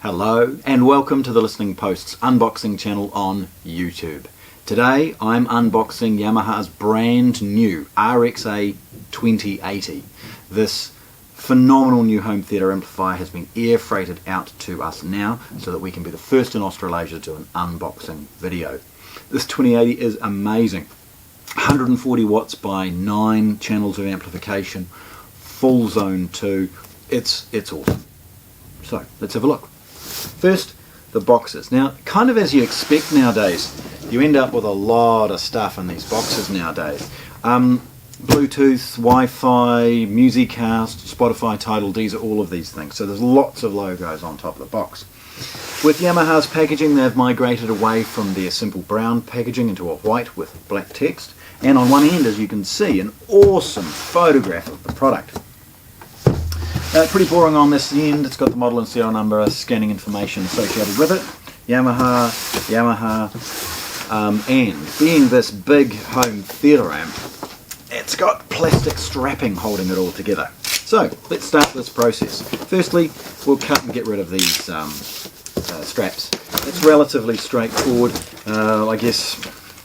Hello and welcome to the Listening Post's unboxing channel on YouTube. Today I'm unboxing Yamaha's brand new RX-A2080. This phenomenal new home theatre amplifier has been air freighted out to us now so that we can be the first in Australasia to do an unboxing video. This 2080 is amazing. 140 watts by 9 channels of amplification, full zone 2. It's awesome. So let's have a look. First, the boxes. Now, kind of as you expect nowadays, you end up with a lot of stuff in these boxes nowadays. Bluetooth, Wi-Fi, MusicCast, Spotify, Tidal, these are all of these things. So there's lots of logos on top of the box. With Yamaha's packaging, they've migrated away from their simple brown packaging into a white with black text. And on one end, as you can see, an awesome photograph of the product. Pretty boring on this end. It's got the model and serial number, scanning information associated with it. Yamaha, and being this big home theatre amp, it's got plastic strapping holding it all together. So let's start this process. Firstly, we'll cut and get rid of these straps. It's relatively straightforward. I guess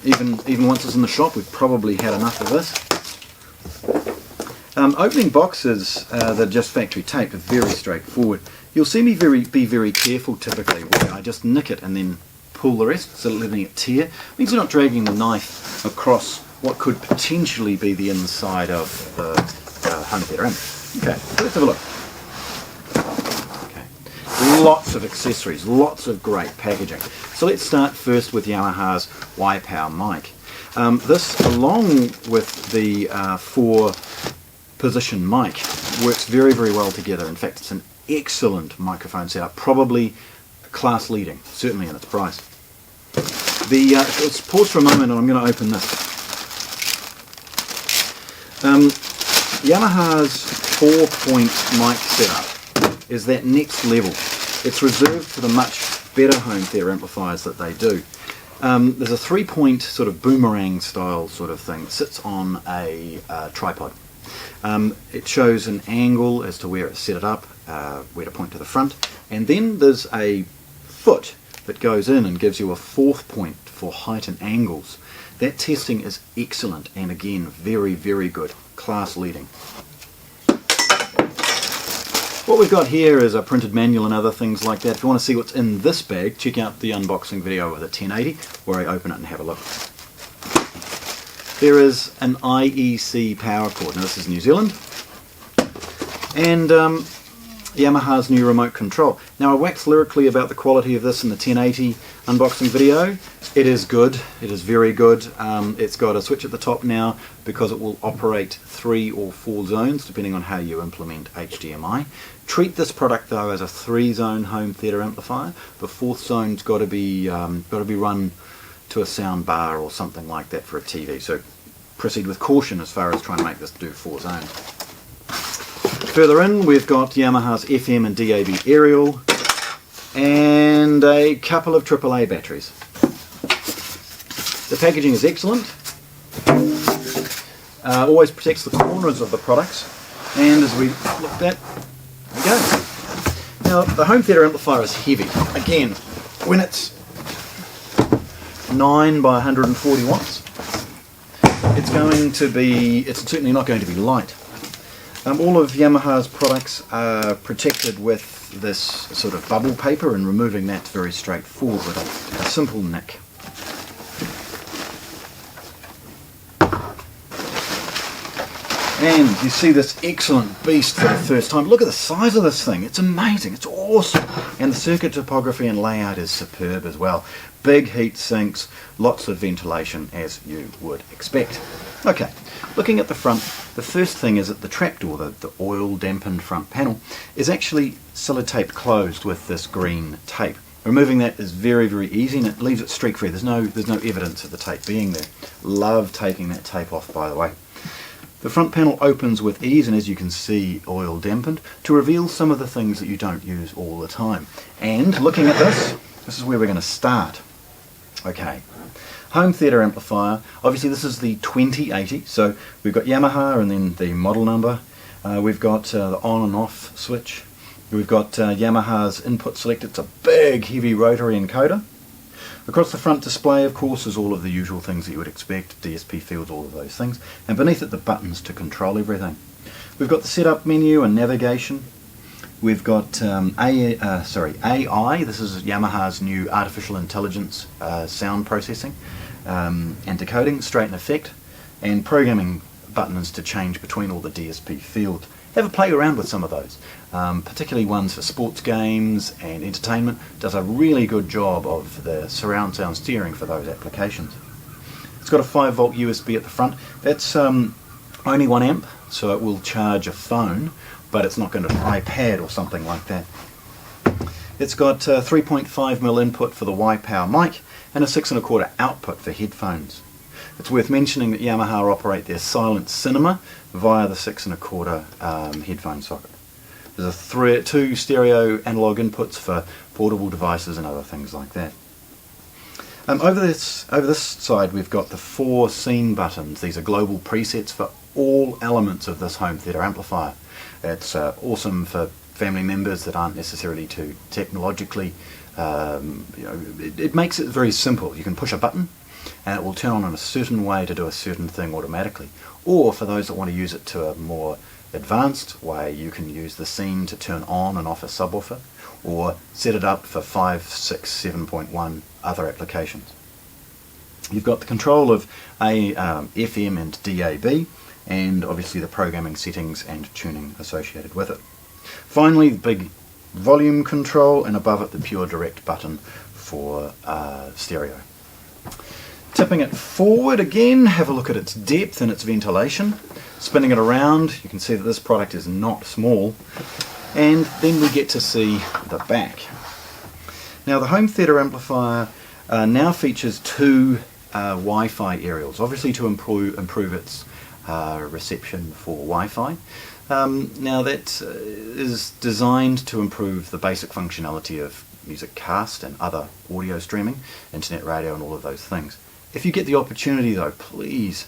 even once it's in the shop, we've probably had enough of this. Opening boxes that are just factory taped are very straightforward. You'll see me be very careful typically, where I just nick it and then pull the rest, so letting it tear. It means you're not dragging the knife across what could potentially be the inside of the home theatre amp. Okay, so let's have a look. Okay, lots of accessories, lots of great packaging. So let's start first with Yamaha's Y-Power mic. This, along with the 4-position mic, works very, very well together. In fact, it's an excellent microphone setup, probably class leading, certainly in its price. Let's pause for a moment and I'm going to open this. Yamaha's 4-point mic setup is that next level. It's reserved for the much better home theatre amplifiers that they do. There's a 3-point sort of boomerang style sort of thing that sits on a tripod. It shows an angle as to where it's set it up, where to point to the front, and then there's a foot that goes in and gives you a 4th point for height and angles. That testing is excellent and again very, very good, class leading. What we've got here is a printed manual and other things like that. If you want to see what's in this bag, check out the unboxing video of the 1080 where I open it and have a look. There is an IEC power cord. Now this is New Zealand. And Yamaha's new remote control. Now I wax lyrically about the quality of this in the 1080 unboxing video. It is good. It is very good. It's got a switch at the top now because it will operate 3 or 4 zones depending on how you implement HDMI. Treat this product though as a 3-zone home theatre amplifier. The 4th zone's got to be run to a sound bar or something like that for a TV. So proceed with caution as far as trying to make this do 4 zones. Further in, we've got Yamaha's FM and DAB aerial and a couple of AAA batteries. The packaging is excellent. Always protects the corners of the products. And as we looked at, there we go. Now, the home theatre amplifier is heavy. Again, when it's 9 by 140 watts, it's certainly not going to be light. All of Yamaha's products are protected with this sort of bubble paper, and removing that's very straightforward with a simple nick. And you see this excellent beast for the first time. Look at the size of this thing. It's amazing. It's awesome. And the circuit topography and layout is superb as well. Big heat sinks, lots of ventilation as you would expect. Okay, looking at the front, the first thing is that the trapdoor, the oil dampened front panel, is actually sellotaped closed with this green tape. Removing that is very, very easy and it leaves it streak free. There's no evidence of the tape being there. Love taking that tape off, by the way. The front panel opens with ease, and as you can see, oil dampened, to reveal some of the things that you don't use all the time. And looking at this is where we're going to start. Okay, home theatre amplifier. Obviously this is the 2080, so we've got Yamaha and then the model number. We've got the on and off switch. We've got Yamaha's input select. It's a big, heavy rotary encoder. Across the front display, of course, is all of the usual things that you would expect, DSP fields, all of those things, and beneath it the buttons to control everything. We've got the setup menu and navigation. We've got AI, this is Yamaha's new artificial intelligence sound processing and decoding, straight in effect, and programming buttons to change between all the DSP fields. Have a play around with some of those, particularly ones for sports games and entertainment. Does a really good job of the surround sound steering for those applications. It's got a 5-volt USB at the front. That's only 1 amp, so it will charge a phone, but it's not going to an iPad or something like that. It's got 3.5mm input for the Y-Power mic and a 6 1/4 output for headphones. It's worth mentioning that Yamaha operate their silent cinema via the 6 1/4 headphone socket. There's 2 stereo analog inputs for portable devices and other things like that. Over this side we've got the 4 scene buttons. These are global presets for all elements of this home theatre amplifier. It's awesome for family members that aren't necessarily too technologically, it makes it very simple. You can push a button and it will turn on in a certain way to do a certain thing automatically. Or for those that want to use it to a more advanced way, you can use the scene to turn on and off a subwoofer, or set it up for 5, 6, 7.1 other applications. You've got the control of FM and DAB, and obviously the programming settings and tuning associated with it. Finally, the big volume control, and above it the pure direct button for stereo. Tipping it forward again, have a look at its depth and its ventilation. Spinning it around, you can see that this product is not small. And then we get to see the back. Now the home theatre amplifier now features 2 Wi-Fi aerials, obviously to improve its reception for Wi-Fi. Now that is designed to improve the basic functionality of MusicCast and other audio streaming, internet radio and all of those things. If you get the opportunity though, please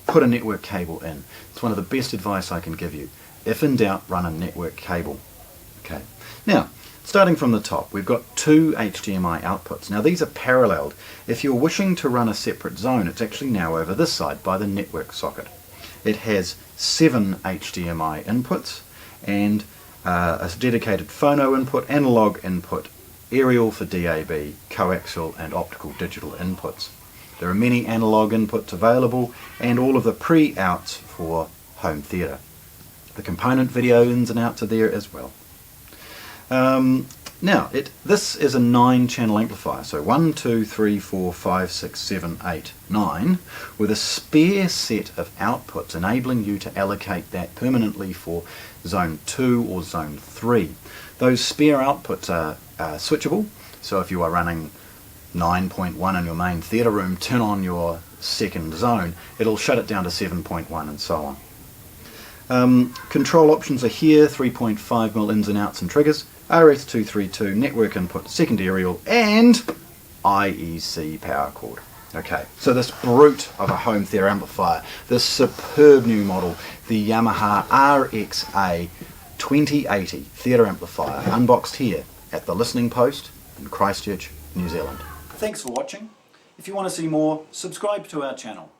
put a network cable in. It's one of the best advice I can give you. If in doubt, run a network cable. Okay. Now, starting from the top, we've got 2 HDMI outputs. Now these are paralleled. If you're wishing to run a separate zone, it's actually now over this side by the network socket. It has 7 HDMI inputs and a dedicated phono input, analog input, aerial for DAB, coaxial and optical digital inputs. There are many analog inputs available and all of the pre-outs for home theatre. The component video ins and outs are there as well. Now, this is a 9-channel amplifier, so 1, 2, 3, 4, 5, 6, 7, 8, 9, with a spare set of outputs enabling you to allocate that permanently for zone 2 or zone 3. Those spare outputs are switchable, so if you are running 9.1 in your main theatre room, turn on your second zone, it'll shut it down to 7.1 and so on. Control options are here, 3.5mm ins and outs and triggers, RS-232 network input, second aerial, and IEC power cord. Okay, so this brute of a home theatre amplifier, this superb new model, the Yamaha RX-A2080 theatre amplifier, unboxed here at the Listening Post in Christchurch, New Zealand. Thanks for watching. If you want to see more, subscribe to our channel.